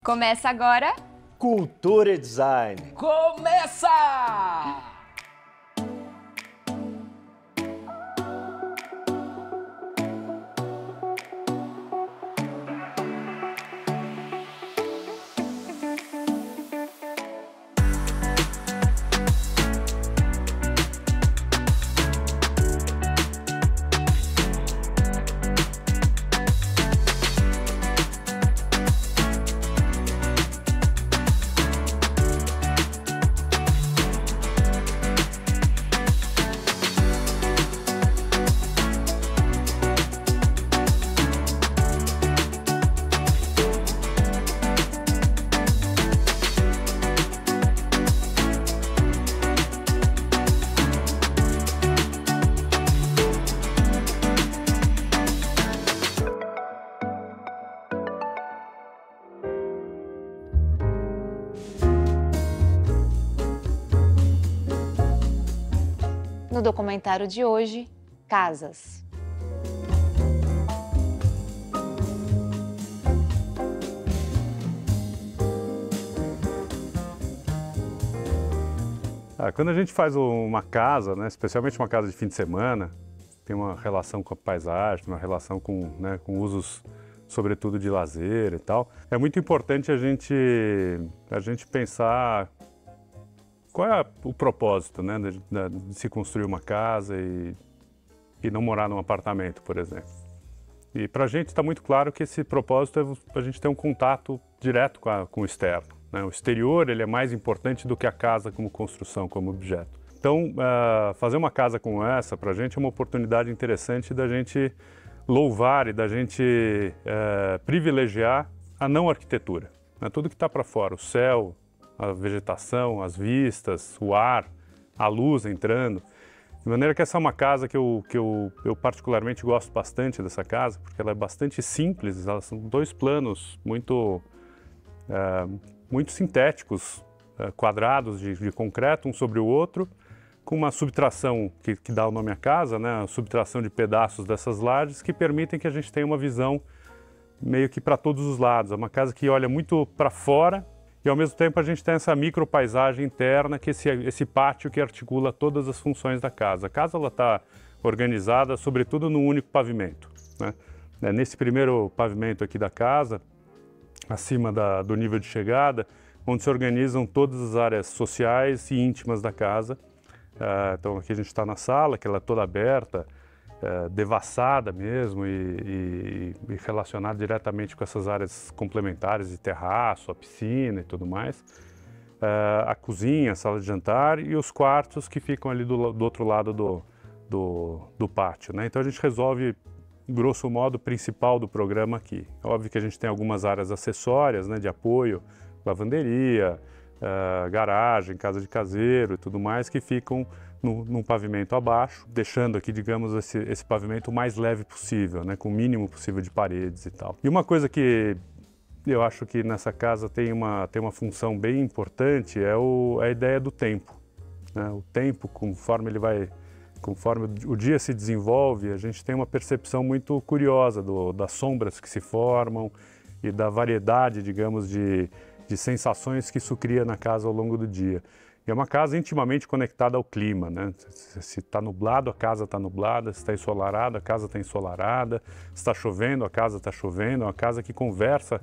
Começa agora. Cultura e Design. Começa! No documentário de hoje, Casas. Quando a gente faz uma casa, né, especialmente uma casa de fim de semana, tem uma relação com a paisagem, uma relação com usos, sobretudo, de lazer e tal. É muito importante a gente pensar qual é o propósito, né, de se construir uma casa e não morar num apartamento, por exemplo. E para a gente está muito claro que esse propósito é a gente ter um contato direto com o externo, né? O exterior ele é mais importante do que a casa como construção, como objeto. Então, fazer uma casa como essa, para a gente, é uma oportunidade interessante da gente louvar e da gente privilegiar a não arquitetura, né? Tudo que está para fora, o céu, a vegetação, as vistas, o ar, a luz entrando. De maneira que essa é uma casa que eu particularmente gosto bastante dessa casa, porque ela é bastante simples, elas são dois planos muito sintéticos, quadrados de concreto, um sobre o outro, com uma subtração que dá o nome à casa, né? A subtração de pedaços dessas lajes que permitem que a gente tenha uma visão meio que para todos os lados. É uma casa que olha muito para fora e ao mesmo tempo a gente tem essa micropaisagem interna, que esse pátio que articula todas as funções da casa. A casa está organizada sobretudo num único pavimento, né? Nesse primeiro pavimento aqui da casa, acima do nível de chegada, onde se organizam todas as áreas sociais e íntimas da casa. Então aqui a gente está na sala, que ela é toda aberta, devassada mesmo e relacionada diretamente com essas áreas complementares de terraço, a piscina e tudo mais. A cozinha, a sala de jantar e os quartos que ficam ali do outro lado do pátio, né? Então a gente resolve, grosso modo, o principal do programa aqui. É óbvio que a gente tem algumas áreas acessórias, né, de apoio, lavanderia, garagem, casa de caseiro e tudo mais, que ficam num pavimento abaixo, deixando aqui, digamos, esse pavimento o mais leve possível, né, com o mínimo possível de paredes e tal. E uma coisa que eu acho que nessa casa tem uma função bem importante é a ideia do tempo, né? O tempo, conforme o dia se desenvolve, a gente tem uma percepção muito curiosa das sombras que se formam e da variedade, digamos, de sensações que isso cria na casa ao longo do dia. E é uma casa intimamente conectada ao clima, né? Se está nublado, a casa está nublada, se está ensolarado, a casa está ensolarada, se está chovendo, a casa está chovendo, é uma casa que conversa.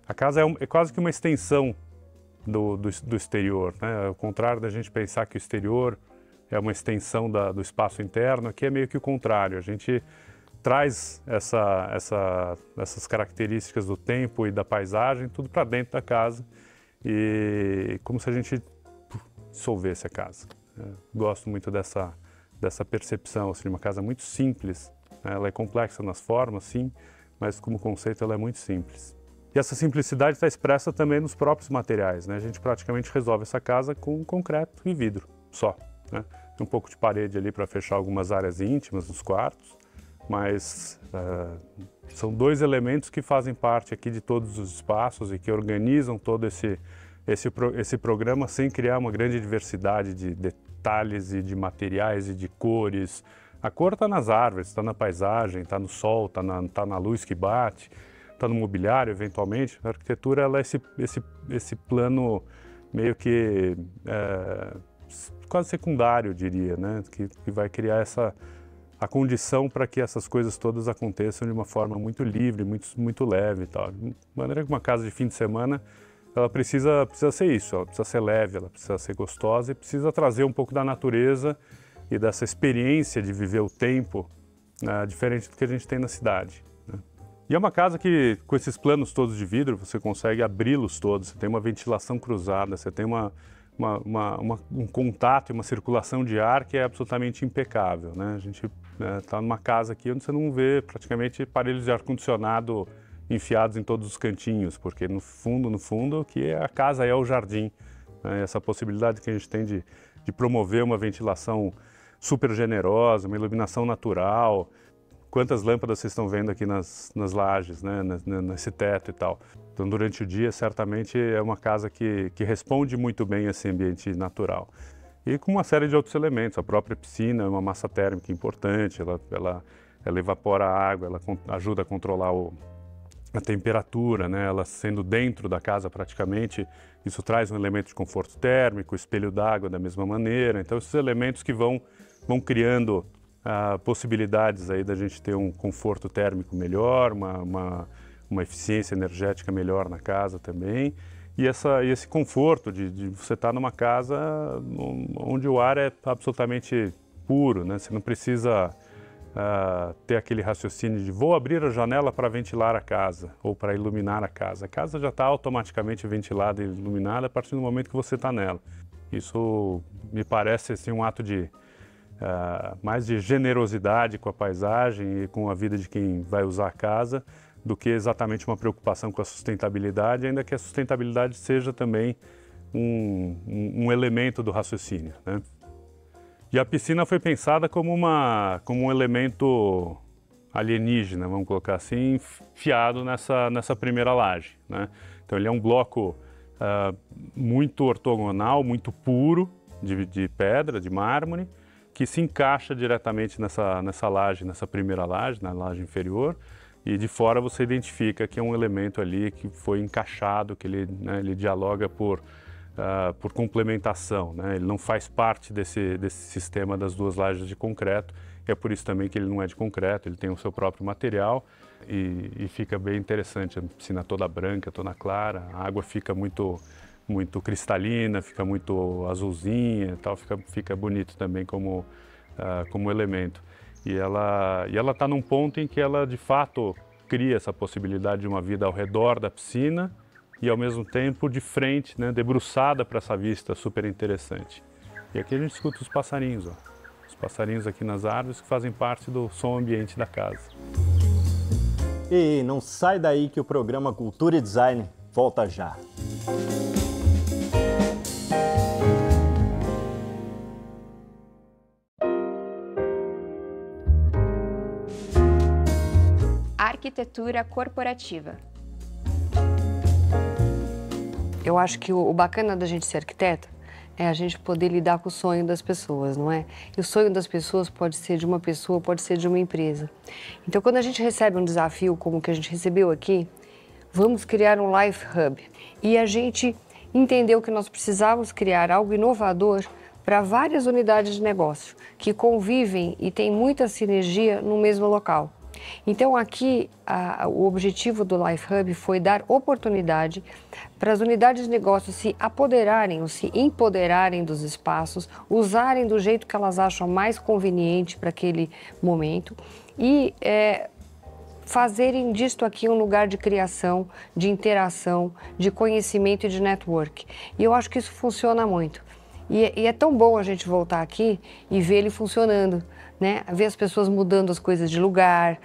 A casa é quase que uma extensão do exterior, né? Ao contrário da gente pensar que o exterior é uma extensão do espaço interno, aqui é meio que o contrário. A gente traz essas características do tempo e da paisagem tudo para dentro da casa, e como se a gente dissolvesse a casa. Gosto muito dessa percepção, assim, de uma casa muito simples, né? Ela é complexa nas formas, sim, mas como conceito ela é muito simples. E essa simplicidade está expressa também nos próprios materiais, né? A gente praticamente resolve essa casa com concreto e vidro só, né? Um pouco de parede ali para fechar algumas áreas íntimas nos quartos, mas são dois elementos que fazem parte aqui de todos os espaços e que organizam todo esse programa sem criar uma grande diversidade de detalhes e de materiais e de cores. A cor está nas árvores, está na paisagem, está no sol, está na luz que bate, no mobiliário, eventualmente. A arquitetura ela é esse plano meio que quase secundário, eu diria, né? Que vai criar a condição para que essas coisas todas aconteçam de uma forma muito livre, muito leve e tal. De maneira que uma casa de fim de semana, ela precisa ser isso, ela precisa ser leve, ela precisa ser gostosa e precisa trazer um pouco da natureza e dessa experiência de viver o tempo, né, diferente do que a gente tem na cidade, né? E é uma casa que, com esses planos todos de vidro, você consegue abri-los todos, você tem uma ventilação cruzada, você tem um contato e uma circulação de ar que é absolutamente impecável, né? A gente está numa casa aqui onde você não vê praticamente aparelhos de ar-condicionado enfiados em todos os cantinhos, porque no fundo, que a casa é o jardim, né? Essa possibilidade que a gente tem de promover uma ventilação super generosa, uma iluminação natural. Quantas lâmpadas vocês estão vendo aqui nas lajes, né? Nesse teto e tal. Então, durante o dia, certamente é uma casa que responde muito bem a esse ambiente natural. E com uma série de outros elementos. A própria piscina é uma massa térmica importante, ela evapora a água, ela ajuda a controlar a temperatura, né? Ela sendo dentro da casa praticamente, isso traz um elemento de conforto térmico, espelho d'água da mesma maneira. Então, esses elementos que vão criando possibilidades aí da gente ter um conforto térmico melhor, uma eficiência energética melhor na casa também, e esse conforto de você estar numa casa onde o ar é absolutamente puro, né? Você não precisa ter aquele raciocínio de vou abrir a janela para ventilar a casa ou para iluminar a casa. A casa já está automaticamente ventilada e iluminada a partir do momento que você está nela. Isso me parece assim, um ato mais de generosidade com a paisagem e com a vida de quem vai usar a casa do que exatamente uma preocupação com a sustentabilidade, ainda que a sustentabilidade seja também um elemento do raciocínio, né? E a piscina foi pensada como um elemento alienígena, vamos colocar assim, enfiado nessa primeira laje, né? Então ele é um bloco muito ortogonal, muito puro, de pedra, de mármore, que se encaixa diretamente nessa laje, nessa primeira laje, na laje inferior, e de fora você identifica que é um elemento ali que foi encaixado, que ele dialoga por complementação, né? Ele não faz parte desse sistema das duas lajes de concreto, e é por isso também que ele não é de concreto, ele tem o seu próprio material e fica bem interessante, a piscina toda branca, toda clara, a água fica muito cristalina, fica muito azulzinha e tal, fica bonito também como elemento. E ela está num ponto em que ela de fato cria essa possibilidade de uma vida ao redor da piscina e ao mesmo tempo de frente, né, debruçada para essa vista super interessante. E aqui a gente escuta os passarinhos, ó. Os passarinhos aqui nas árvores que fazem parte do som ambiente da casa. E não sai daí que o programa Cultura e Design volta já. Arquitetura corporativa. Eu acho que o bacana da gente ser arquiteto é a gente poder lidar com o sonho das pessoas, não é? E o sonho das pessoas pode ser de uma pessoa, pode ser de uma empresa. Então, quando a gente recebe um desafio como o que a gente recebeu aqui, vamos criar um Life Hub. E a gente entendeu que nós precisávamos criar algo inovador para várias unidades de negócio que convivem e têm muita sinergia no mesmo local. Então aqui o objetivo do Life Hub foi dar oportunidade para as unidades de negócio se apoderarem ou se empoderarem dos espaços, usarem do jeito que elas acham mais conveniente para aquele momento e fazerem disto aqui um lugar de criação, de interação, de conhecimento e de network. E eu acho que isso funciona muito. E é tão bom a gente voltar aqui e ver ele funcionando, né? Ver as pessoas mudando as coisas de lugar,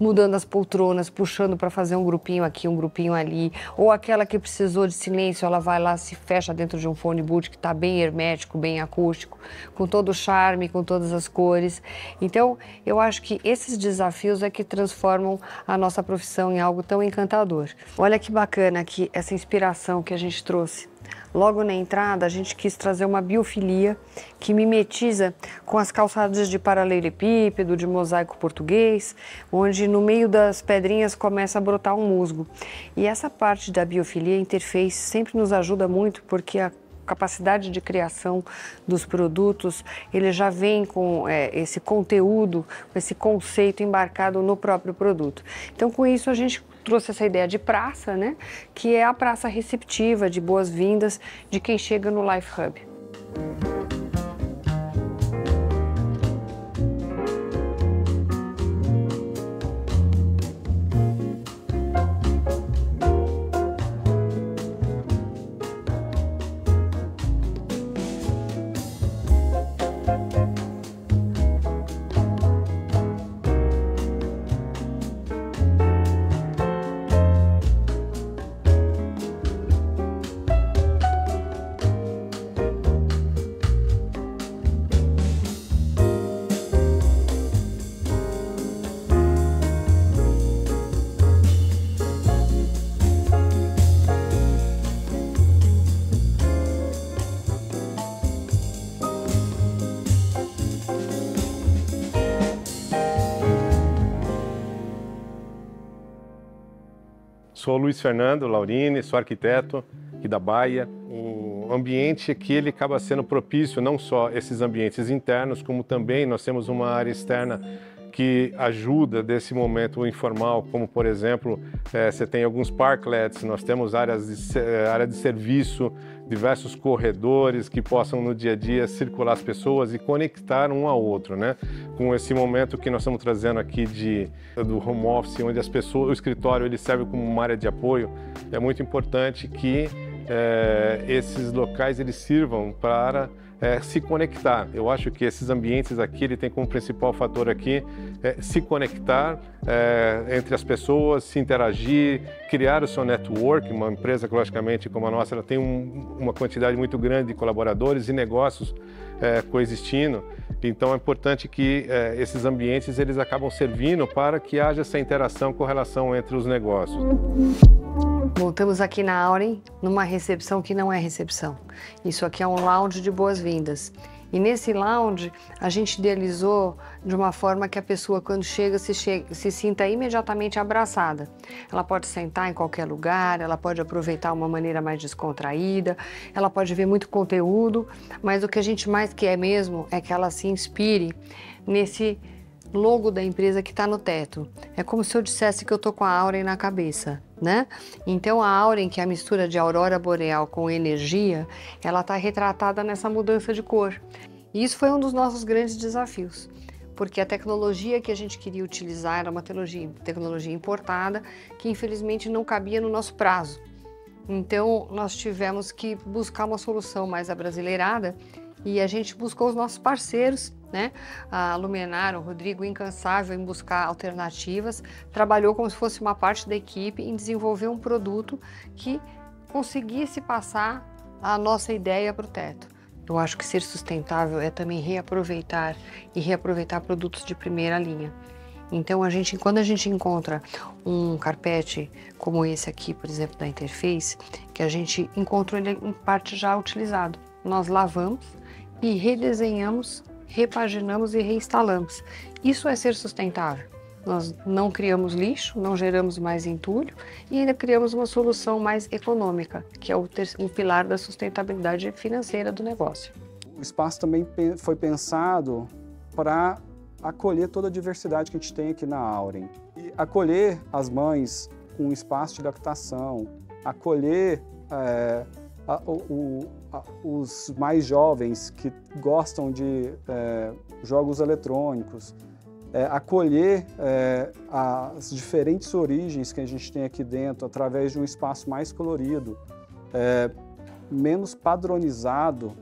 mudando as poltronas, puxando para fazer um grupinho aqui, um grupinho ali. Ou aquela que precisou de silêncio, ela vai lá, se fecha dentro de um phone booth que está bem hermético, bem acústico, com todo o charme, com todas as cores. Então, eu acho que esses desafios é que transformam a nossa profissão em algo tão encantador. Olha que bacana aqui essa inspiração que a gente trouxe Logo na entrada, a gente quis trazer uma biofilia que mimetiza com as calçadas de paralelepípedo, de mosaico português, onde no meio das pedrinhas começa a brotar um musgo. E essa parte da biofilia, a Interface, sempre nos ajuda muito, porque a capacidade de criação dos produtos, ele já vem com esse conteúdo, com esse conceito embarcado no próprio produto. Então, com isso, a gente trouxe essa ideia de praça, né? Que é a praça receptiva, de boas-vindas de quem chega no Life Hub. Sou Luiz Fernando Laurini, sou arquiteto aqui da Bahia. O ambiente aqui ele acaba sendo propício, não só esses ambientes internos, como também nós temos uma área externa que ajuda desse momento informal, como por exemplo, você tem alguns parklets, nós temos área de serviço, diversos corredores que possam no dia a dia circular as pessoas e conectar um ao outro, né? Com esse momento que nós estamos trazendo aqui do home office, onde as pessoas, o escritório ele serve como uma área de apoio, é muito importante que esses locais eles sirvam para se conectar. Eu acho que esses ambientes aqui, ele tem como principal fator aqui se conectar entre as pessoas, se interagir, criar o seu network. Uma empresa, logicamente, como a nossa, ela tem uma quantidade muito grande de colaboradores e negócios coexistindo. Então é importante que esses ambientes eles acabam servindo para que haja essa interação com relação entre os negócios. Voltamos aqui na Auren, numa recepção que não é recepção. Isso aqui é um lounge de boas-vindas. E nesse lounge, a gente idealizou de uma forma que a pessoa, quando chega, se sinta imediatamente abraçada. Ela pode sentar em qualquer lugar, ela pode aproveitar uma maneira mais descontraída, ela pode ver muito conteúdo, mas o que a gente mais quer mesmo é que ela se inspire nesse logo da empresa que está no teto. É como se eu dissesse que eu tô com a Auren na cabeça, né? Então a Auren, que é a mistura de aurora boreal com energia, ela está retratada nessa mudança de cor. E isso foi um dos nossos grandes desafios, porque a tecnologia que a gente queria utilizar era uma tecnologia importada que infelizmente não cabia no nosso prazo. Então nós tivemos que buscar uma solução mais abrasileirada e a gente buscou os nossos parceiros, né? A Lumenar, o Rodrigo, incansável em buscar alternativas, trabalhou como se fosse uma parte da equipe em desenvolver um produto que conseguisse passar a nossa ideia para o teto. Eu acho que ser sustentável é também reaproveitar produtos de primeira linha. Então, quando a gente encontra um carpete como esse aqui, por exemplo, da Interface, que a gente encontra ele em parte já utilizado, nós lavamos e redesenhamos, repaginamos e reinstalamos. Isso é ser sustentável. Nós não criamos lixo, não geramos mais entulho e ainda criamos uma solução mais econômica, que é um pilar da sustentabilidade financeira do negócio. O espaço também foi pensado para acolher toda a diversidade que a gente tem aqui na Auren. E acolher as mães com um espaço de lactação, acolher os mais jovens que gostam de jogos eletrônicos, acolher as diferentes origens que a gente tem aqui dentro através de um espaço mais colorido, menos padronizado,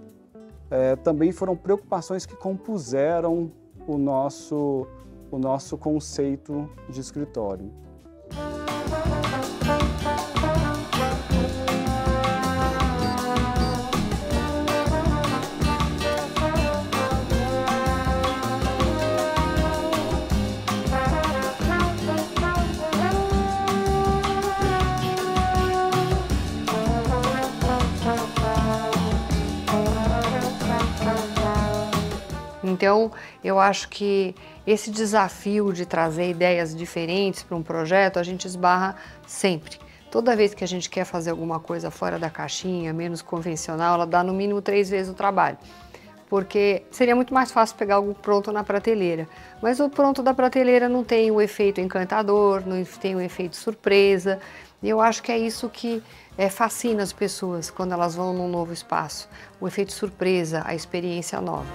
também foram preocupações que compuseram o nosso conceito de escritório. Então, eu acho que esse desafio de trazer ideias diferentes para um projeto, a gente esbarra sempre. Toda vez que a gente quer fazer alguma coisa fora da caixinha, menos convencional, ela dá no mínimo 3 vezes o trabalho. Porque seria muito mais fácil pegar algo pronto na prateleira. Mas o pronto da prateleira não tem o efeito encantador, não tem o efeito surpresa. E eu acho que é isso que fascina as pessoas quando elas vão num novo espaço. O efeito surpresa, a experiência nova.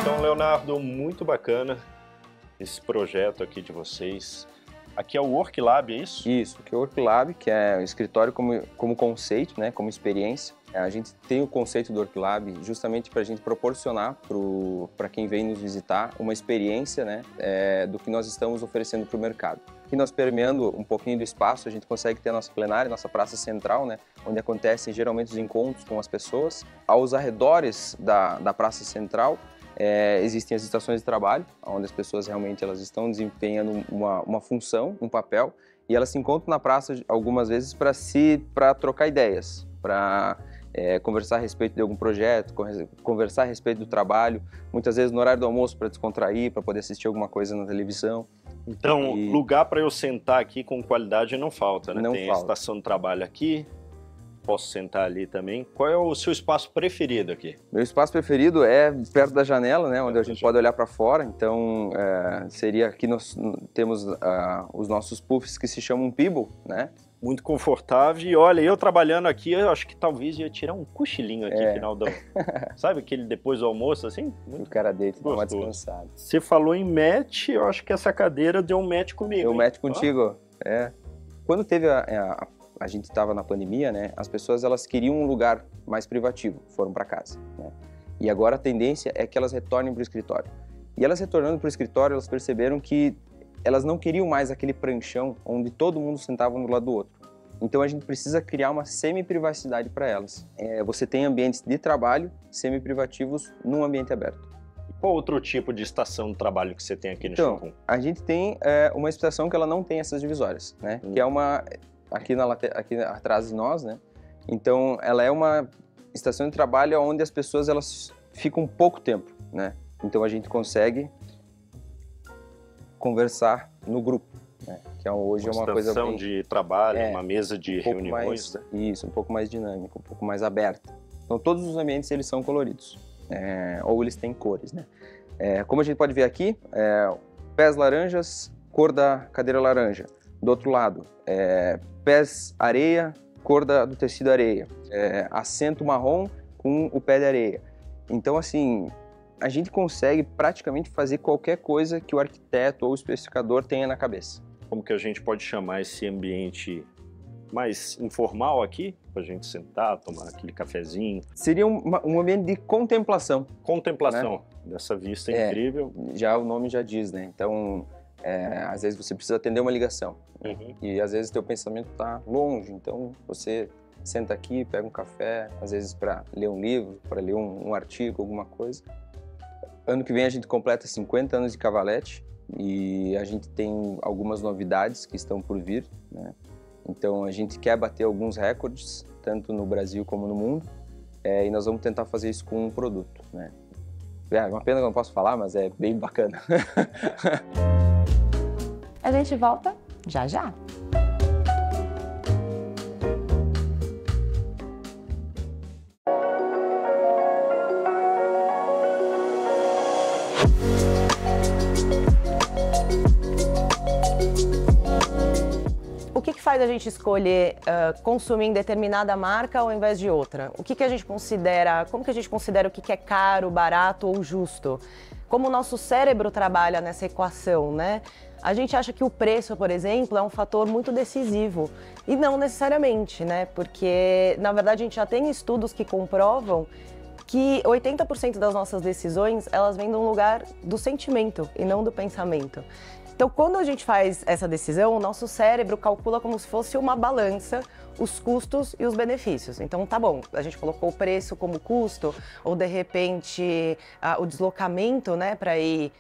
Então, Leonardo, muito bacana esse projeto aqui de vocês. Aqui é o WorkLab, é isso? Isso, que é o WorkLab, que é o escritório como conceito, né, como experiência. A gente tem o conceito do WorkLab justamente para a gente proporcionar para quem vem nos visitar uma experiência, né, do que nós estamos oferecendo para o mercado. E nós permeando um pouquinho do espaço, a gente consegue ter a nossa plenária, nossa praça central, né, onde acontecem geralmente os encontros com as pessoas. Aos arredores da praça central, existem as estações de trabalho, onde as pessoas realmente elas estão desempenhando uma função, um papel, e elas se encontram na praça algumas vezes para trocar ideias, para conversar a respeito de algum projeto, conversar a respeito do trabalho, muitas vezes no horário do almoço para descontrair, para poder assistir alguma coisa na televisão. Então, lugar para eu sentar aqui com qualidade não falta, né? Tem a estação de trabalho aqui, posso sentar ali também. Qual é o seu espaço preferido aqui? Meu espaço preferido é perto da janela, né, onde a gente pode olhar para fora. Então, seria aqui nós temos os nossos puffs que se chamam Peeble, né? Muito confortável. E olha, eu trabalhando aqui, eu acho que talvez ia tirar um cochilinho aqui no final do... Sabe aquele depois do almoço, assim? O cara deita, dá uma descansada. Você falou em match, eu acho que essa cadeira deu um match comigo. Deu um match contigo, Quando teve a gente estava na pandemia, né? As pessoas elas queriam um lugar mais privativo, foram para casa, né? E agora a tendência é que elas retornem para o escritório. E elas retornando para o escritório, elas perceberam que elas não queriam mais aquele pranchão onde todo mundo sentava um do lado do outro. Então a gente precisa criar uma semi-privacidade para elas. Você tem ambientes de trabalho semi-privativos num ambiente aberto. E qual outro tipo de estação de trabalho que você tem aqui no showroom? A gente tem uma estação que ela não tem essas divisórias, né? Que é uma... aqui atrás de nós, né? Então, ela é uma estação de trabalho onde as pessoas elas ficam pouco tempo, né? Então, a gente consegue conversar no grupo, né? Que hoje é uma coisa bem... de trabalho, uma mesa de reuniões, né? Isso, um pouco mais dinâmico, um pouco mais aberta. Então, todos os ambientes, eles são coloridos, ou eles têm cores, né? Como a gente pode ver aqui, pés laranjas, cor da cadeira laranja. Do outro lado, pés areia, cor do tecido areia. Assento marrom com o pé de areia. Então, assim, a gente consegue praticamente fazer qualquer coisa que o arquiteto ou o especificador tenha na cabeça. Como que a gente pode chamar esse ambiente mais informal aqui? Pra gente sentar, tomar aquele cafezinho. Seria um ambiente de contemplação. Contemplação, né? Dessa vista incrível. Já o nome já diz, né? Então... às vezes você precisa atender uma ligação, e às vezes teu pensamento está longe, então você senta aqui, pega um café, às vezes para ler um livro, para ler um artigo, alguma coisa. Ano que vem a gente completa 50 anos de Cavalete e a gente tem algumas novidades que estão por vir, né? Então a gente quer bater alguns recordes, tanto no Brasil como no mundo, e nós vamos tentar fazer isso com um produto, né? É uma pena que eu não posso falar, mas é bem bacana. A gente volta já já. O que faz a gente escolher consumir em determinada marca ao invés de outra? O que a gente considera, como que a gente considera o que é caro, barato ou justo? Como o nosso cérebro trabalha nessa equação, né? A gente acha que o preço, por exemplo, é um fator muito decisivo. E não necessariamente, né? Porque, na verdade, a gente já tem estudos que comprovam que 80% das nossas decisões, elas vêm de um lugar do sentimento e não do pensamento. Então, quando a gente faz essa decisão, o nosso cérebro calcula como se fosse uma balança os custos e os benefícios. Então, tá bom, a gente colocou o preço como custo, ou de repente o deslocamento, né, para ir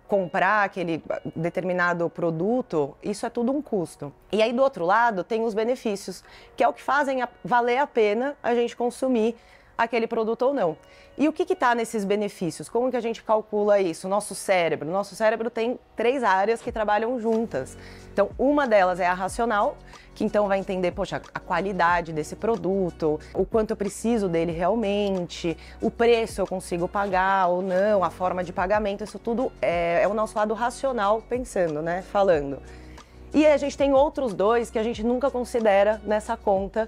comprar aquele determinado produto, isso é tudo um custo. E aí, do outro lado, tem os benefícios, que é o que fazem valer a pena a gente consumir aquele produto ou não. E o que está nesses benefícios? Como que a gente calcula isso? Nosso cérebro tem 3 áreas que trabalham juntas. Então, uma delas é a racional, que então vai entender, poxa, a qualidade desse produto, o quanto eu preciso dele realmente, o preço eu consigo pagar ou não, a forma de pagamento, isso tudo é o nosso lado racional pensando, né, falando. E a gente tem outros 2 que a gente nunca considera nessa conta,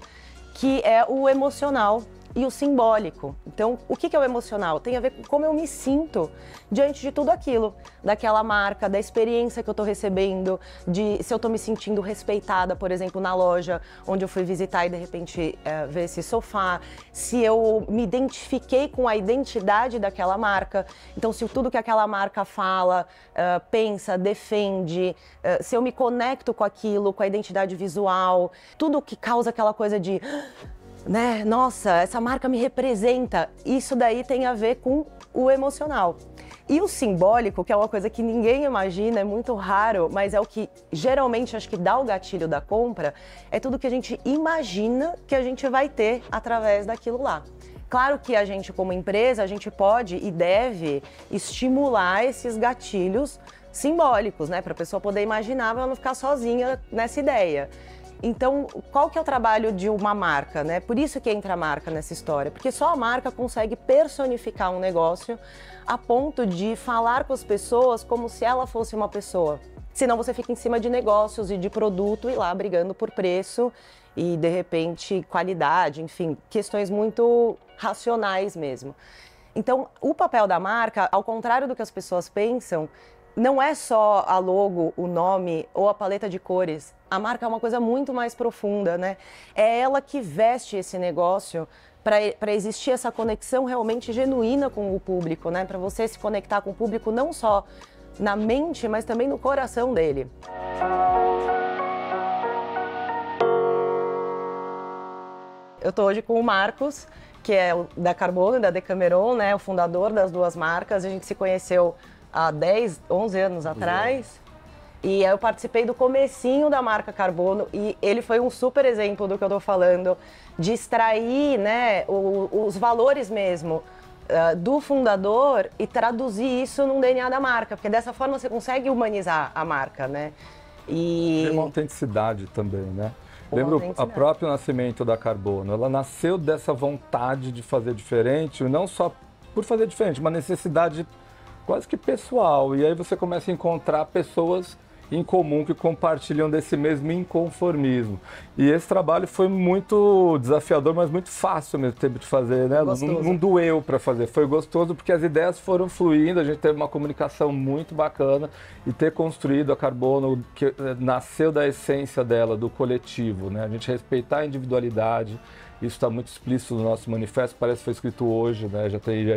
que é o emocional e o simbólico. Então, o que é o emocional? Tem a ver com como eu me sinto diante de tudo aquilo, daquela marca, da experiência que eu estou recebendo, de se eu estou me sentindo respeitada, por exemplo, na loja onde eu fui visitar e de repente ver esse sofá, se eu me identifiquei com a identidade daquela marca, então se tudo que aquela marca fala, pensa, defende, se eu me conecto com aquilo, com a identidade visual, tudo que causa aquela coisa de... né? Nossa, essa marca me representa. Isso daí tem a ver com o emocional. E o simbólico, que é uma coisa que ninguém imagina, é muito raro, mas é o que geralmente acho que dá o gatilho da compra, é tudo que a gente imagina que a gente vai ter através daquilo lá. Claro que a gente, como empresa, a gente pode e deve estimular esses gatilhos simbólicos, né? Para a pessoa poder imaginar, para ela não ficar sozinha nessa ideia. Então, qual que é o trabalho de uma marca, né? Por isso que entra a marca nessa história, porque só a marca consegue personificar um negócio a ponto de falar com as pessoas como se ela fosse uma pessoa. Senão você fica em cima de negócios e de produto e lá brigando por preço e, de repente, qualidade, enfim, questões muito racionais mesmo. Então, o papel da marca, ao contrário do que as pessoas pensam, não é só a logo, o nome ou a paleta de cores. A marca é uma coisa muito mais profunda, né? É ela que veste esse negócio para existir essa conexão realmente genuína com o público, né? Para você se conectar com o público não só na mente, mas também no coração dele. Eu estou hoje com o Marcos, que é da Carbono e da Decameron, né? O fundador das 2 marcas. A gente se conheceu há 10, 11 anos atrás. E eu participei do comecinho da marca Carbono e ele foi um super exemplo do que eu tô falando, de extrair, né, os valores mesmo do fundador e traduzir isso num DNA da marca, porque dessa forma você consegue humanizar a marca, né? E tem uma autenticidade também, né? Lembro o próprio nascimento da Carbono, ela nasceu dessa vontade de fazer diferente, não só por fazer diferente, uma necessidade quase que pessoal, e aí você começa a encontrar pessoas em comum que compartilham desse mesmo inconformismo. E esse trabalho foi muito desafiador, mas muito fácil ao mesmo tempo de fazer, né? Não doeu para fazer, foi gostoso porque as ideias foram fluindo, a gente teve uma comunicação muito bacana e ter construído a Carbono, que nasceu da essência dela, do coletivo, né? A gente respeitar a individualidade. Isso está muito explícito no nosso manifesto, parece que foi escrito hoje, né?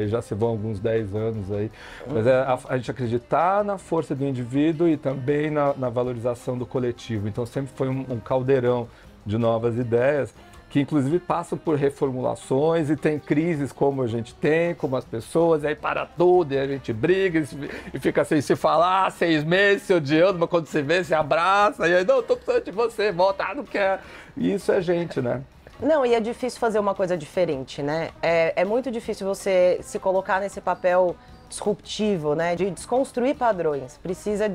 Já se vão alguns 10 anos aí. Mas é a gente acreditar na força do indivíduo e também na valorização do coletivo. Então sempre foi um caldeirão de novas ideias, que inclusive passam por reformulações e tem crises como a gente tem, como as pessoas, e aí para tudo, e a gente briga e fica sem se falar, 6 meses se odiando, mas quando se vê, se abraça, e aí, não, tô precisando de você, volta, não quer. E isso é gente, né? Não, e é difícil fazer uma coisa diferente, né? É muito difícil você se colocar nesse papel disruptivo, né? De desconstruir padrões. Precisa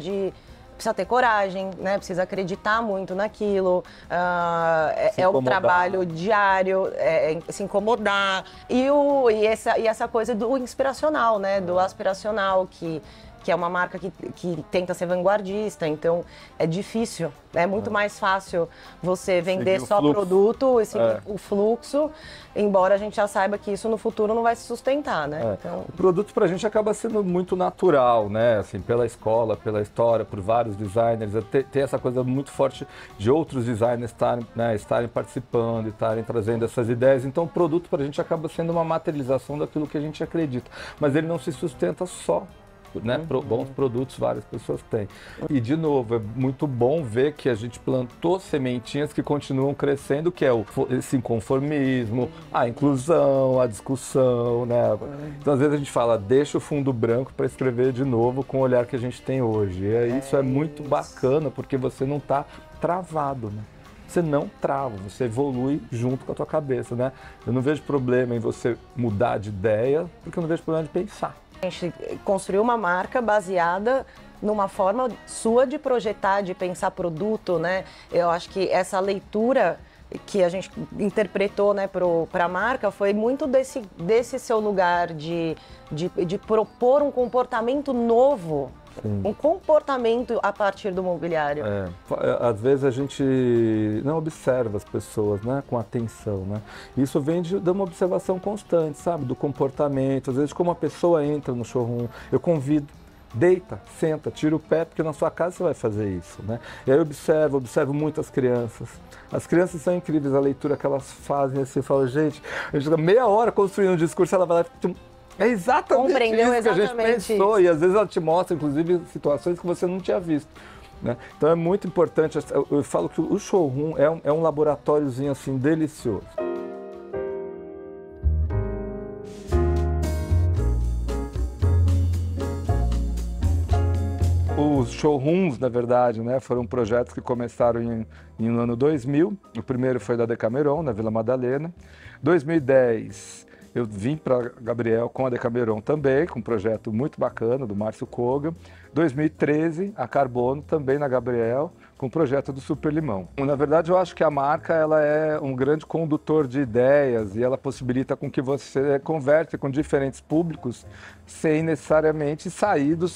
ter coragem, né? Precisa acreditar muito naquilo. É um trabalho diário, se incomodar. E essa coisa do inspiracional, né? Do aspiracional, que é uma marca que tenta ser vanguardista, então é difícil, é muito mais fácil você vender só produto e seguir o fluxo, embora a gente já saiba que isso no futuro não vai se sustentar, né? Então... O produto pra gente acaba sendo muito natural, né? Assim, pela escola, pela história, por vários designers, ter essa coisa muito forte de outros designers estarem participando e estarem trazendo essas ideias, então o produto pra gente acaba sendo uma materialização daquilo que a gente acredita, mas ele não se sustenta só. Né? Bons produtos várias pessoas têm. E, de novo, é muito bom ver que a gente plantou sementinhas que continuam crescendo, que é esse inconformismo, a inclusão, a discussão, né? Então, às vezes a gente fala, deixa o fundo branco para escrever de novo com o olhar que a gente tem hoje. E isso é muito bacana, porque você não está travado, né? você não trava, você evolui junto com a tua cabeça, né? Eu não vejo problema em você mudar de ideia, porque eu não vejo problema de pensar. A gente construiu uma marca baseada numa forma sua de projetar, de pensar produto, né? Eu acho que essa leitura que a gente interpretou, né, para a marca foi muito desse seu lugar de propor um comportamento novo. Sim. Um comportamento a partir do mobiliário. Às vezes a gente não observa as pessoas, né, com atenção, né? Isso vem de uma observação constante, sabe, do comportamento. Às vezes como a pessoa entra no showroom, eu convido, deita, senta, tira o pé, porque na sua casa você vai fazer isso, né? E aí eu observo muito as crianças. As crianças são incríveis, a leitura que elas fazem, assim, eu falo, gente, a gente fica meia hora construindo um discurso, ela vai lá e é exatamente compreendeu isso que a gente pensou, isso. E às vezes ela te mostra, inclusive, situações que você não tinha visto, né? Então é muito importante, eu falo que o showroom é um laboratóriozinho assim delicioso. Os showrooms, na verdade, né, foram projetos que começaram no ano 2000. O primeiro foi da Decameron, na Vila Madalena. 2010, eu vim para Gabriel com a Decameron também, com um projeto muito bacana, do Márcio Koga. 2013, a Carbono, também na Gabriel, com o projeto do Super Limão. Na verdade, eu acho que a marca ela é um grande condutor de ideias e ela possibilita com que você converse com diferentes públicos sem necessariamente sair do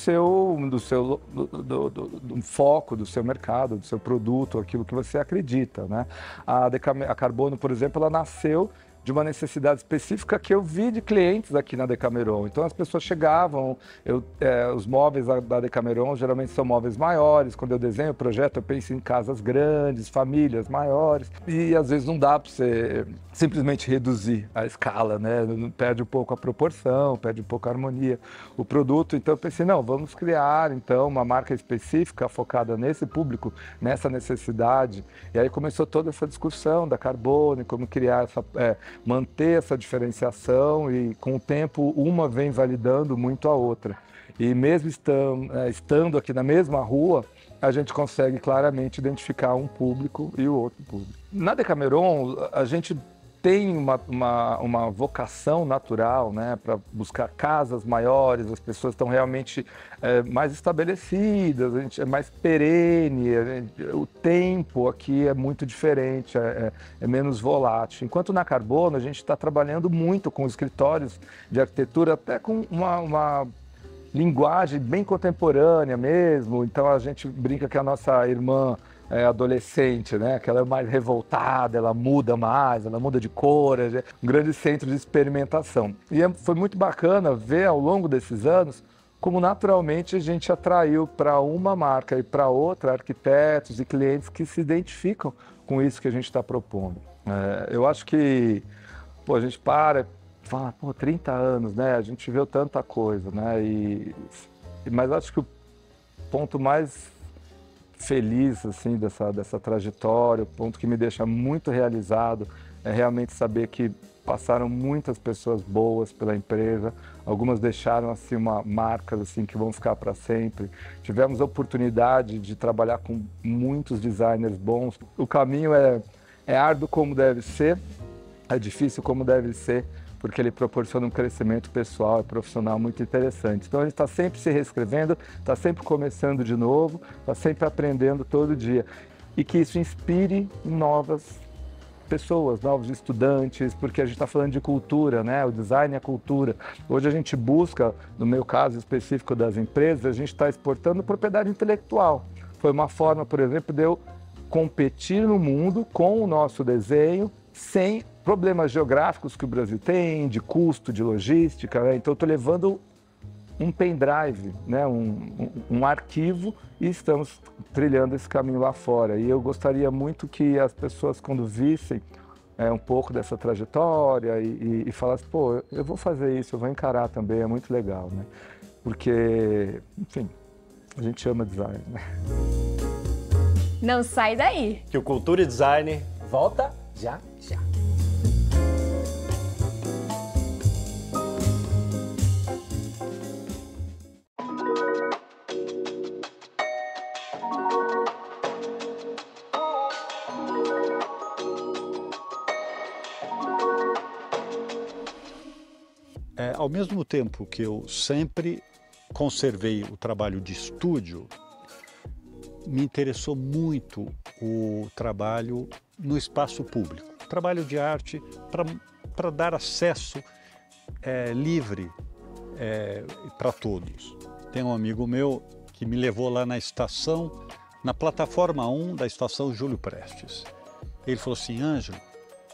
foco, do seu mercado, do seu produto, aquilo que você acredita, né? A Carbono, por exemplo, ela nasceu de uma necessidade específica que eu vi de clientes aqui na Decameron. Então as pessoas chegavam, os móveis da Decameron geralmente são móveis maiores, quando eu desenho o projeto eu penso em casas grandes, famílias maiores, e às vezes não dá para você simplesmente reduzir a escala, né? Perde um pouco a proporção, perde um pouco a harmonia, o produto. Então eu pensei, não, vamos criar então uma marca específica focada nesse público, nessa necessidade, e aí começou toda essa discussão da Carbono, como criar manter essa diferenciação e com o tempo uma vem validando muito a outra. E mesmo estando aqui na mesma rua, a gente consegue claramente identificar um público e o outro público. Na Decameron, a gente tem uma vocação natural, né, para buscar casas maiores, as pessoas estão realmente mais estabelecidas, a gente é mais perene, o tempo aqui é muito diferente, é menos volátil. Enquanto na Carbono a gente está trabalhando muito com escritórios de arquitetura, até com uma linguagem bem contemporânea mesmo, então a gente brinca que a nossa irmã adolescente, né? Que ela é mais revoltada, ela muda mais, ela muda de cor, é um grande centro de experimentação. E foi muito bacana ver ao longo desses anos como naturalmente a gente atraiu para uma marca e para outra arquitetos e clientes que se identificam com isso que a gente está propondo. Eu acho que a gente fala, 30 anos, né? A gente viu tanta coisa, né? Mas acho que o ponto mais feliz assim dessa trajetória, o ponto que me deixa muito realizado é realmente saber que passaram muitas pessoas boas pela empresa, algumas deixaram assim marcas assim que vão ficar para sempre. Tivemos a oportunidade de trabalhar com muitos designers bons. O caminho é árduo como deve ser, é difícil como deve ser, porque ele proporciona um crescimento pessoal e profissional muito interessante. Então a gente está sempre se reescrevendo, está sempre começando de novo, está sempre aprendendo todo dia. E que isso inspire novas pessoas, novos estudantes, porque a gente está falando de cultura, né? O design é cultura. Hoje a gente busca, no meu caso específico das empresas, a gente está exportando propriedade intelectual. Foi uma forma, por exemplo, de eu competir no mundo com o nosso desenho sem problemas geográficos que o Brasil tem, de custo, de logística, né? Então eu estou levando um pendrive, né? um arquivo e estamos trilhando esse caminho lá fora. E eu gostaria muito que as pessoas, quando vissem um pouco dessa trajetória e falassem, eu vou fazer isso, eu vou encarar também, é muito legal, né? Porque, enfim, a gente ama design, né? Não sai daí! Que o Cultura e Design volta já. ao mesmo tempo que eu sempre conservei o trabalho de estúdio, me interessou muito o trabalho no espaço público. Trabalho de arte para dar acesso livre para todos. Tem um amigo meu que me levou lá na estação, na plataforma 1 da estação Júlio Prestes. Ele falou assim, Ângelo,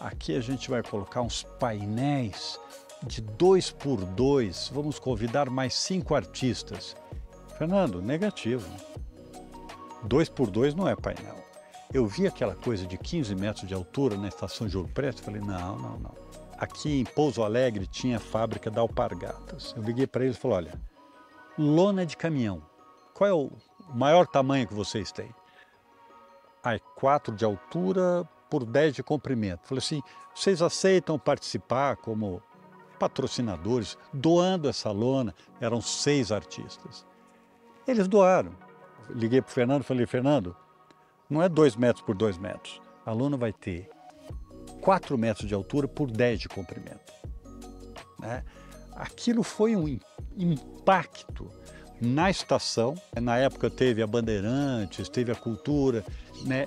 aqui a gente vai colocar uns painéis de 2x2, vamos convidar mais 5 artistas. Fernando, negativo. 2x2 não é painel. Eu vi aquela coisa de 15 metros de altura na estação Júlio Prestes, falei, não. Aqui em Pouso Alegre tinha a fábrica da Alpargatas. Eu liguei para eles e falei, olha, lona de caminhão, qual é o maior tamanho que vocês têm? 4 de altura por 10 de comprimento. Falei assim, vocês aceitam participar como patrocinadores, doando essa lona? Eram 6 artistas. Eles doaram. Liguei para o Fernando e falei, Fernando, não é 2 metros por 2 metros. A lona vai ter 4 metros de altura por 10 de comprimento. Né? Aquilo foi um impacto na estação. Na época teve a Bandeirantes, teve a Cultura, né,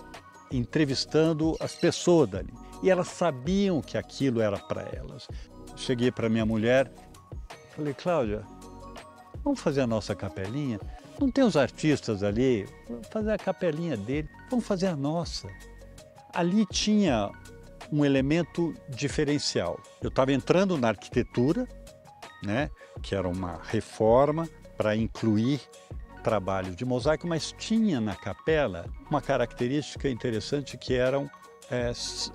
entrevistando as pessoas dali. E elas sabiam que aquilo era para elas. Cheguei para minha mulher, falei, Cláudia, vamos fazer a nossa capelinha? Não tem os artistas ali, vamos fazer a capelinha dele, vamos fazer a nossa. Ali tinha um elemento diferencial. Eu estava entrando na arquitetura, né, que era uma reforma para incluir trabalho de mosaico, mas tinha na capela uma característica interessante que eram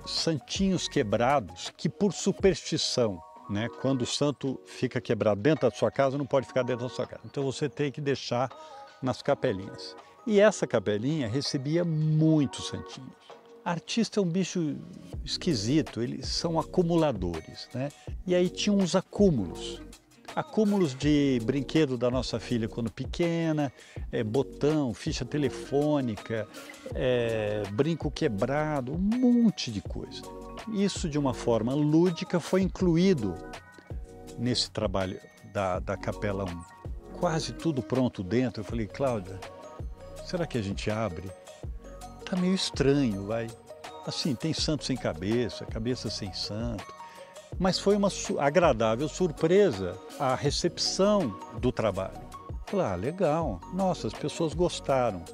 santinhos quebrados, que por superstição, né, quando o santo fica quebrado dentro da sua casa, não pode ficar dentro da sua casa. Então você tem que deixar nas capelinhas. E essa capelinha recebia muitos santinhos. Artista é um bicho esquisito, eles são acumuladores, né? E aí tinha uns acúmulos. Acúmulos de brinquedo da nossa filha quando pequena, botão, ficha telefônica, brinco quebrado, um monte de coisa. Isso, de uma forma lúdica, foi incluído nesse trabalho da Capela 1. Quase tudo pronto dentro. Eu falei, Cláudia, será que a gente abre? Tá meio estranho, vai. Assim, tem santo sem cabeça, cabeça sem santo. Mas foi uma agradável surpresa a recepção do trabalho. Falei, legal, nossa, as pessoas gostaram.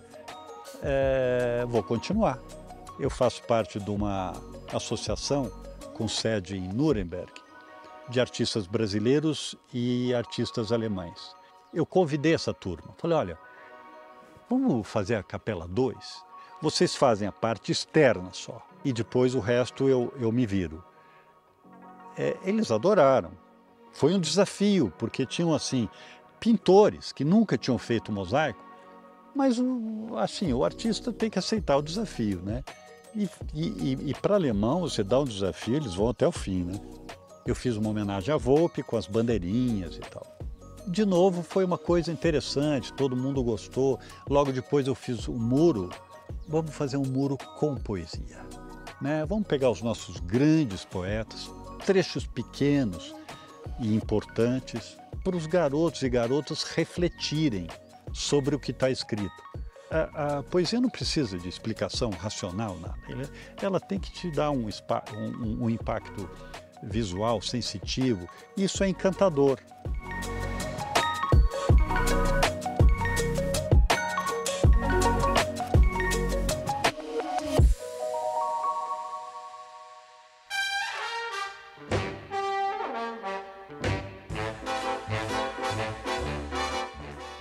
Vou continuar. Eu faço parte de uma associação com sede em Nuremberg, de artistas brasileiros e artistas alemães. Eu convidei essa turma, falei, olha, vamos fazer a Capela 2? Vocês fazem a parte externa só, e depois o resto eu me viro. Eles adoraram. Foi um desafio, porque tinham, assim, pintores que nunca tinham feito mosaico, mas, assim, o artista tem que aceitar o desafio, né? E para alemão, você dá um desafio, eles vão até o fim, né? Eu fiz uma homenagem à Volpe com as bandeirinhas e tal. De novo, foi uma coisa interessante, todo mundo gostou. Logo depois eu fiz um muro. Vamos fazer um muro com poesia, né? Vamos pegar os nossos grandes poetas, trechos pequenos e importantes, para os garotos e garotas refletirem sobre o que está escrito. A poesia não precisa de explicação racional, nada. Ela tem que te dar um impacto visual, sensitivo. Isso é encantador.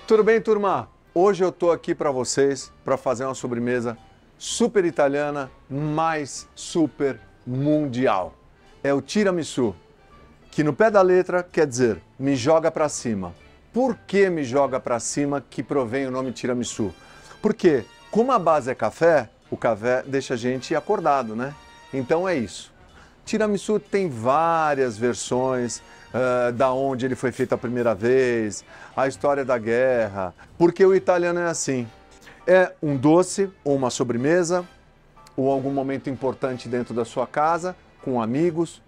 Tudo bem, turma? Hoje eu tô aqui para vocês para fazer uma sobremesa super italiana, mais super mundial. É o tiramisu, que no pé da letra quer dizer me joga para cima. Por que me joga para cima que provém o nome tiramisu? Porque como a base é café, o café deixa a gente acordado, né? Então é isso. Tiramisu tem várias versões, da onde ele foi feito a primeira vez, a história da guerra, porque o italiano é assim. É um doce ou uma sobremesa, ou algum momento importante dentro da sua casa, com amigos,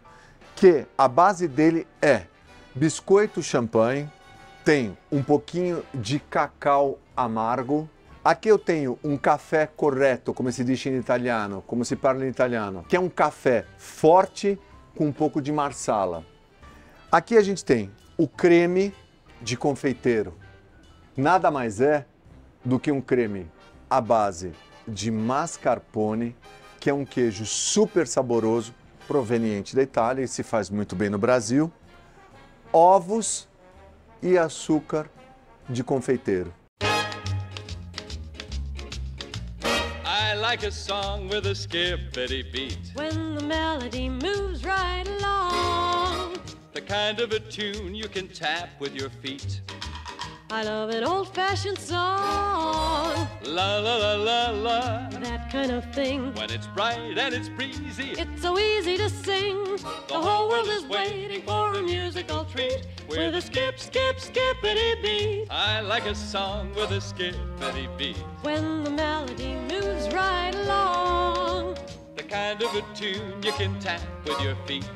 que a base dele é biscoito champanhe, tem um pouquinho de cacau amargo. Aqui eu tenho um café correto, como se diz em italiano, como se fala em italiano, que é um café forte com um pouco de marsala. Aqui a gente tem o creme de confeiteiro. Nada mais é do que um creme à base de mascarpone, que é um queijo super saboroso, proveniente da Itália e se faz muito bem no Brasil, ovos e açúcar de confeiteiro. I like a song with a skippity beat. When the melody moves right along. The kind of a tune you can tap with your feet. I love an old-fashioned song. La la la la la. That kind of thing. When it's bright and it's breezy, it's so easy to sing. The whole world is waiting for a musical treat with a skip, skip, skippity beat. I like a song with a skippity beat. When the melody moves right along. The kind of a tune you can tap with your feet.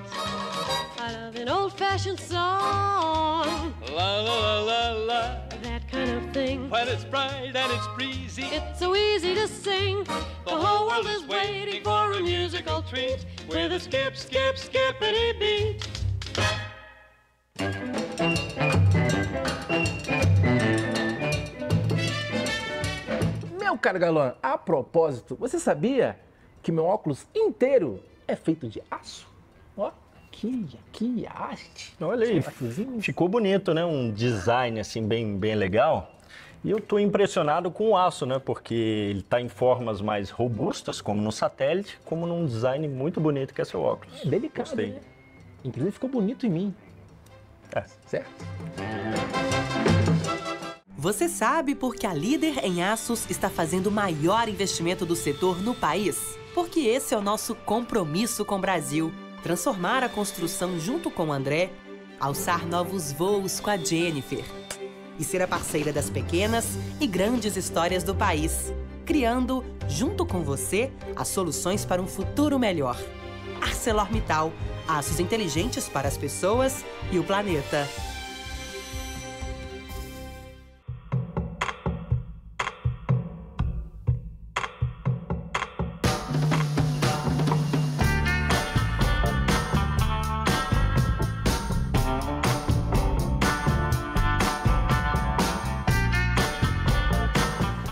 I love an old-fashioned song. La la la la la. That kind of thing. When it's bright and it's breezy, it's so easy to sing. The whole world is waiting for a musical treat with a skip, skip, skippity beat. Meu caro Galã, a propósito, você sabia que meu óculos inteiro é feito de aço? Ó, que arte. Olha aí, ficou bonito, né? Um design assim bem legal. E eu estou impressionado com o aço, né? Porque ele está em formas mais robustas, como no satélite, como num design muito bonito que é seu óculos. É delicado, gostei. Né? Inclusive ficou bonito em mim. É. Certo? Você sabe por que a Líder em Aços está fazendo o maior investimento do setor no país? Porque esse é o nosso compromisso com o Brasil. Transformar a construção junto com o André, alçar novos voos com a Jennifer e ser a parceira das pequenas e grandes histórias do país, criando, junto com você, as soluções para um futuro melhor. ArcelorMittal, aços inteligentes para as pessoas e o planeta.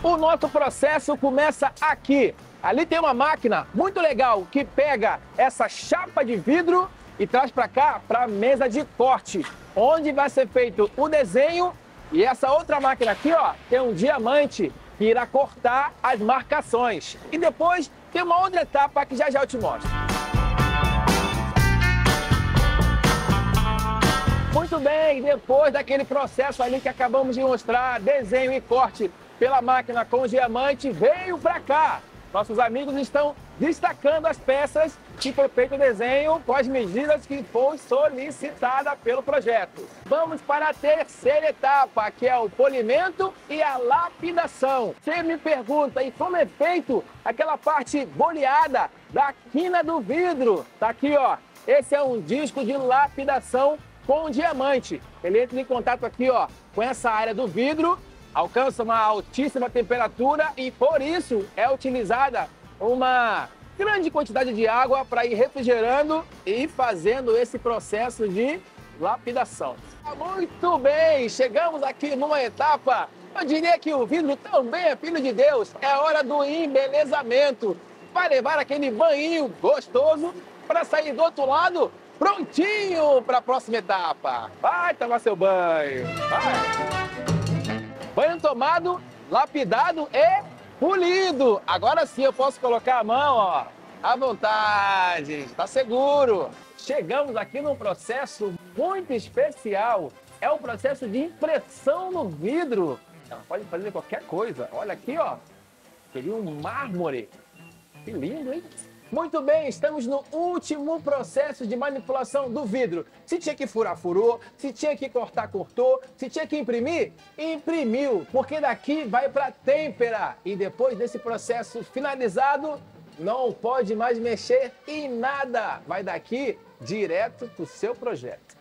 O nosso processo começa aqui. Ali tem uma máquina muito legal que pega essa chapa de vidro e traz para cá, para a mesa de corte, onde vai ser feito o desenho. E essa outra máquina aqui, ó, tem um diamante que irá cortar as marcações. E depois tem uma outra etapa que já eu te mostro. Muito bem, depois daquele processo ali que acabamos de mostrar, desenho e corte pela máquina com diamante, veio para cá. Nossos amigos estão destacando as peças que foi feito o desenho com as medidas que foi solicitada pelo projeto. Vamos para a terceira etapa, que é o polimento e a lapidação. Você me pergunta, e como é feito aquela parte boleada da quina do vidro? Tá aqui, ó. Esse é um disco de lapidação com diamante. Ele entra em contato aqui, ó, com essa área do vidro, alcança uma altíssima temperatura e, por isso, é utilizada uma grande quantidade de água para ir refrigerando e fazendo esse processo de lapidação. Muito bem, chegamos aqui numa etapa, eu diria que o vidro também é filho de Deus, é hora do embelezamento. Vai levar aquele banhinho gostoso para sair do outro lado prontinho para a próxima etapa. Vai tomar seu banho, vai! Banho tomado, lapidado e polido. Agora sim eu posso colocar a mão, ó, à vontade, está seguro. Chegamos aqui num processo muito especial. É o processo de impressão no vidro. Ela pode fazer qualquer coisa. Olha aqui, ó, seria um mármore. Que lindo, hein? Muito bem, estamos no último processo de manipulação do vidro. Se tinha que furar, furou. Se tinha que cortar, cortou. Se tinha que imprimir, imprimiu. Porque daqui vai para a têmpera. E depois desse processo finalizado, não pode mais mexer em nada. Vai daqui direto para o seu projeto.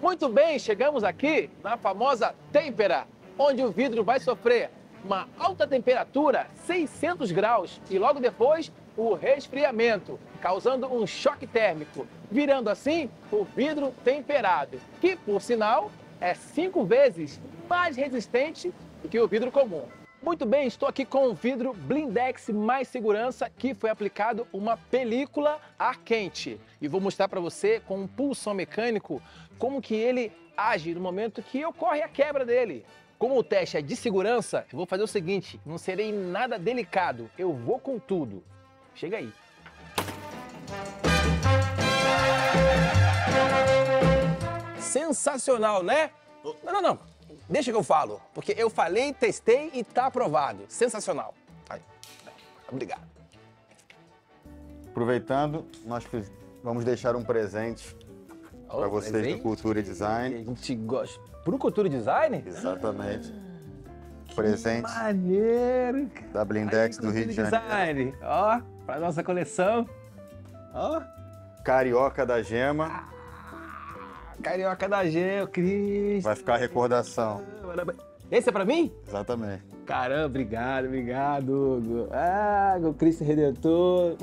Muito bem, chegamos aqui na famosa têmpera, onde o vidro vai sofrer uma alta temperatura, 600 graus, e logo depois o resfriamento, causando um choque térmico, virando assim o vidro temperado, que, por sinal, é 5 vezes mais resistente do que o vidro comum. Muito bem, estou aqui com o vidro Blindex Mais Segurança, que foi aplicado uma película ar quente. E vou mostrar para você com um pulsão mecânico como que ele age no momento que ocorre a quebra dele. Como o teste é de segurança, eu vou fazer o seguinte, não serei nada delicado, eu vou com tudo. Chega aí. Sensacional, né? Não. Deixa que eu falo, porque eu falei, testei e tá aprovado. Sensacional. Aí. Obrigado. Aproveitando, nós vamos deixar um presente para vocês presente? do Cultura e Design. A gente gosta. Pro Cultura e Design? Exatamente. Presente. Maneiro, cara. Da Blindex do Rio de Janeiro. Design. Ó, pra nossa coleção. Ó. Carioca da Gema. Carioca da Gema, Cris. Vai ficar a recordação. Esse é pra mim? Exatamente. Caramba, obrigado, Hugo. Ah, o Cristo Redentor.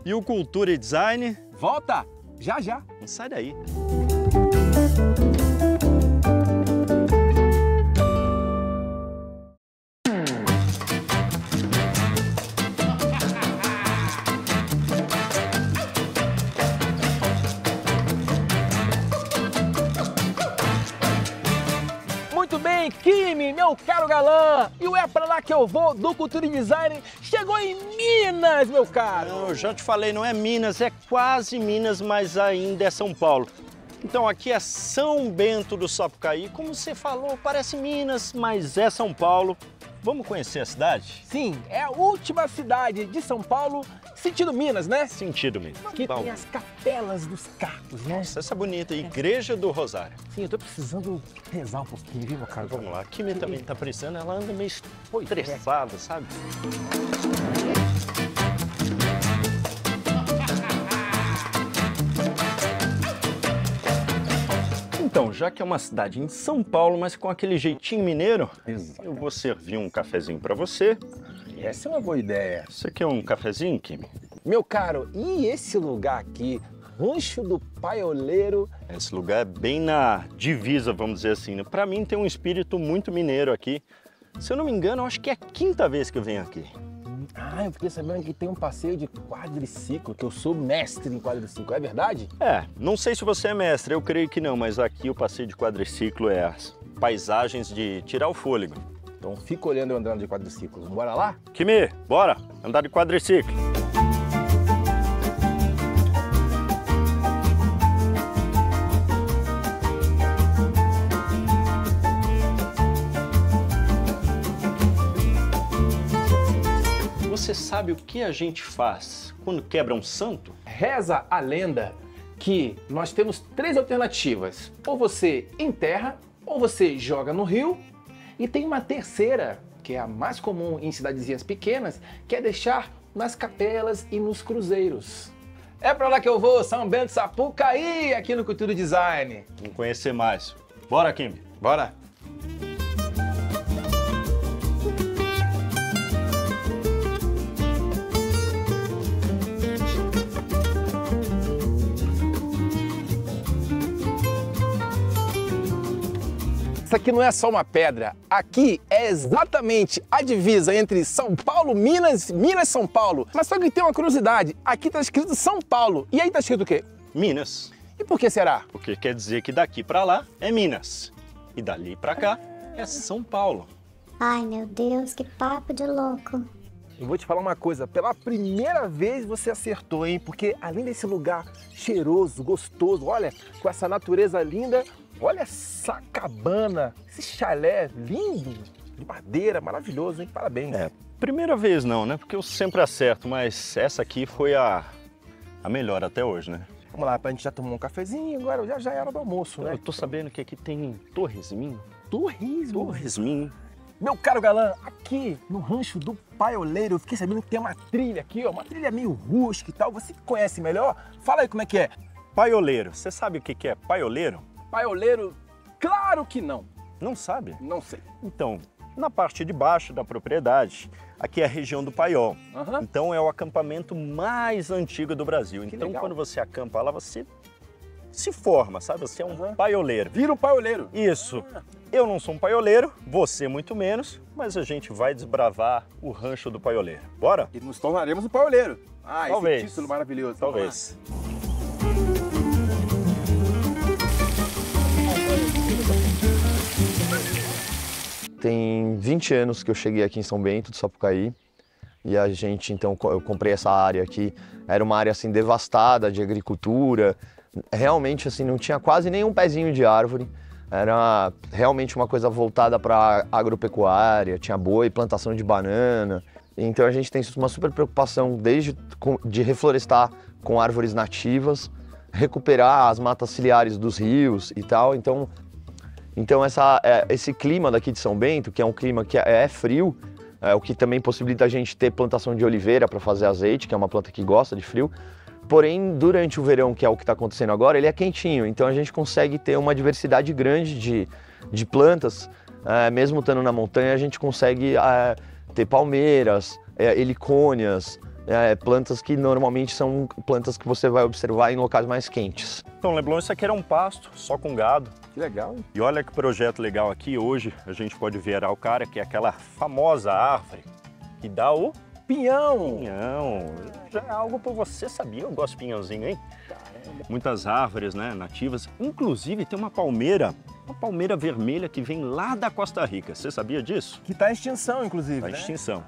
E o Cultura e Design? Volta! Já. Não sai daí. Kimi, meu caro galã, e o É Pra Lá Que Eu Vou do Cultura e Design chegou em Minas, meu caro. Eu já te falei, não é Minas, é quase Minas, mas ainda é São Paulo. Então aqui é São Bento do Sapucaí, como você falou, parece Minas, mas é São Paulo. Vamos conhecer a cidade? Sim, é a última cidade de São Paulo, sentido Minas, né? Sentido Minas. Que tem as capelas dos cactos, né? Nossa, essa bonita Igreja do Rosário. Sim, eu tô precisando rezar um pouquinho, viu, meu caro? Vamos lá, a Kimi também tá precisando, ela anda meio estressada, sabe? Então, já que é uma cidade em São Paulo, mas com aquele jeitinho mineiro, eu vou servir um cafezinho para você. Essa é uma boa ideia. Você quer um cafezinho, Kimi? Meu caro, e esse lugar aqui, Rancho do Paioleiro? Esse lugar é bem na divisa, vamos dizer assim, né? Para mim tem um espírito muito mineiro aqui. Se eu não me engano, eu acho que é a 5ª vez que eu venho aqui. Ah, eu fiquei sabendo que tem um passeio de quadriciclo, que eu sou mestre em quadriciclo, é verdade? É, não sei se você é mestre, eu creio que não, mas aqui o passeio de quadriciclo é as paisagens de tirar o fôlego. Então fica olhando eu andando de quadriciclo. Bora lá? Kimi, bora, andar de quadriciclo. Você sabe o que a gente faz quando quebra um santo? Reza a lenda que nós temos 3 alternativas. Ou você enterra, ou você joga no rio, e tem uma terceira, que é a mais comum em cidadezinhas pequenas, que é deixar nas capelas e nos cruzeiros. É pra lá que eu vou, São Bento Sapucaí, aqui no Cultura Design. Vamos conhecer mais. Bora, Kimi. Bora. Isso aqui não é só uma pedra, aqui é exatamente a divisa entre São Paulo, Minas, São Paulo. Mas só que tem uma curiosidade, aqui tá escrito São Paulo, e aí tá escrito o quê? Minas. E por que será? Porque quer dizer que daqui pra lá é Minas, e dali pra cá é São Paulo. Ai, meu Deus, que papo de louco. Eu vou te falar uma coisa, pela primeira vez você acertou, hein? Porque além desse lugar cheiroso, gostoso, olha, com essa natureza linda, olha essa cabana, esse chalé lindo, de madeira, maravilhoso, hein? Parabéns. É, primeira vez não, né? Porque eu sempre acerto, mas essa aqui foi a melhor até hoje, né? Vamos lá, a gente já tomou um cafezinho, agora já era do almoço, né? Eu tô sabendo que aqui tem torresminho. Torresminho? Torresminho. Meu caro galã, aqui no Rancho do Paioleiro, eu fiquei sabendo que tem uma trilha aqui, ó, uma trilha meio rústica e tal. Você que conhece melhor, fala aí como é que é. Paioleiro. Você sabe o que é paioleiro? Paioleiro, claro que não. Não sabe? Não sei. Então, na parte de baixo da propriedade, aqui é a região do Paiol. Então é o acampamento mais antigo do Brasil. Então legal. Quando você acampa lá, você se forma, sabe? Você é um paioleiro. Vira um paioleiro. Isso. Eu não sou um paioleiro, você muito menos, mas a gente vai desbravar o rancho do paioleiro. Bora? E nos tornaremos um paioleiro. Ah, talvez. Esse título maravilhoso. Talvez. Tem 20 anos que eu cheguei aqui em São Bento, do Sapucaí, e a gente, então, eu comprei essa área aqui. Era uma área, assim, devastada de agricultura. Realmente, assim, não tinha quase nenhum pezinho de árvore. Era realmente uma coisa voltada para agropecuária, tinha boi, plantação de banana. Então a gente tem uma super preocupação desde de reflorestar com árvores nativas, recuperar as matas ciliares dos rios e tal. Então esse clima daqui de São Bento, que é um clima que é frio, o que também possibilita a gente ter plantação de oliveira para fazer azeite, que é uma planta que gosta de frio. Porém, durante o verão, que é o que está acontecendo agora, ele é quentinho, então a gente consegue ter uma diversidade grande de plantas. Mesmo estando na montanha, a gente consegue ter palmeiras, helicônias, plantas que normalmente são plantas que você vai observar em locais mais quentes. Então, Leblon, isso aqui era um pasto só com gado. Que legal. E olha que projeto legal aqui. Hoje a gente pode ver a araucária, que é aquela famosa árvore que dá o pinhão. Pinhão. Já é algo para você sabia. Eu gosto de pinhãozinho, hein? Caramba. Muitas árvores, né, nativas. Inclusive tem uma palmeira vermelha que vem lá da Costa Rica. Você sabia disso? Que está em extinção, inclusive, Está em né? extinção.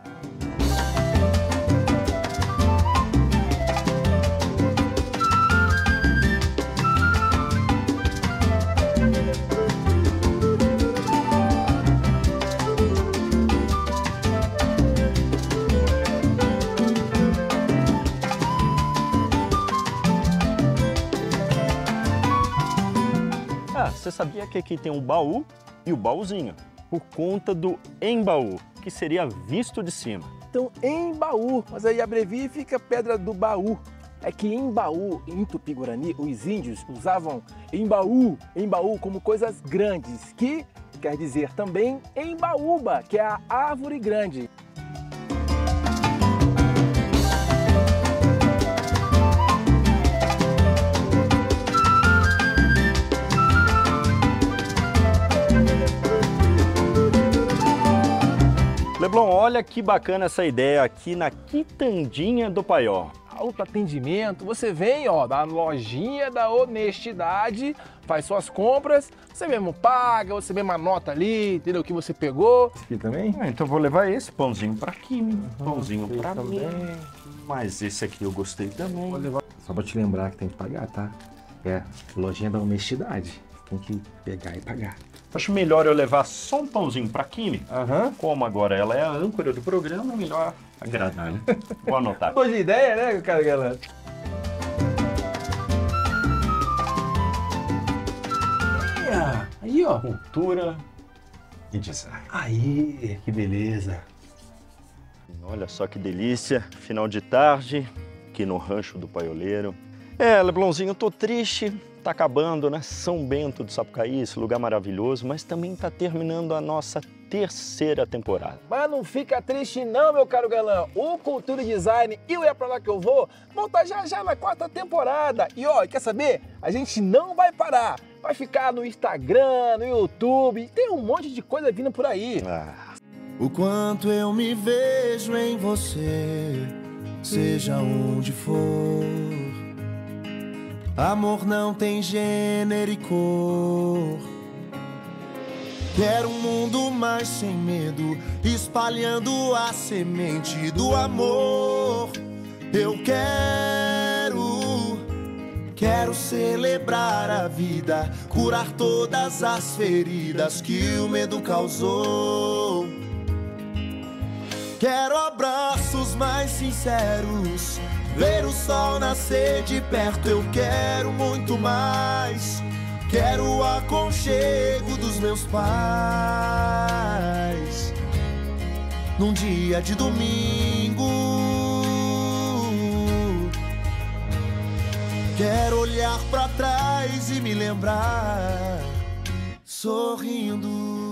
Você sabia que aqui tem um baú e o baúzinho, por conta do embaú, que seria visto de cima. Então, embaú, mas aí abrevia e fica Pedra do Baú. É que embaú, em Tupi-Guarani, os índios usavam embaú como coisas grandes, que quer dizer também embaúba, que é a árvore grande. Leblon, olha que bacana essa ideia aqui na Quitandinha do Paiol. Alto atendimento, você vem, ó, da lojinha da honestidade, faz suas compras, você mesmo paga, você mesmo anota ali, entendeu o que você pegou. Esse aqui também? Então vou levar esse pãozinho pra aqui, pãozinho pra mim. Mas esse aqui eu gostei também. Vou levar. Só pra te lembrar que tem que pagar, tá? É, lojinha da honestidade, tem que pegar e pagar. Acho melhor eu levar só um pãozinho pra Kimi. Como agora ela é a âncora do programa, é melhor agradar, né? Vou anotar. Boa ideia, né, cara galera? Aí, ó. Cultura e design. Aí, que beleza. Olha só que delícia. Final de tarde, aqui no Rancho do Paioleiro. Leblonzinho, eu tô triste. Tá acabando, né? São Bento do Sapucaí, esse lugar maravilhoso, mas também tá terminando a nossa terceira temporada. Mas não fica triste não, meu caro galã. O Cultura e Design e o É Pra Lá Que Eu Vou voltar já na 4ª temporada. E ó, quer saber? A gente não vai parar. Vai ficar no Instagram, no YouTube, tem um monte de coisa vindo por aí. O quanto eu me vejo em você, seja onde for. Amor não tem gênero e cor. Quero um mundo mais sem medo, espalhando a semente do amor. Eu quero celebrar a vida, curar todas as feridas que o medo causou. Quero abraços mais sinceros, ver o sol nascer de perto. Eu quero muito mais. Quero o aconchego dos meus pais num dia de domingo. Quero olhar pra trás e me lembrar sorrindo.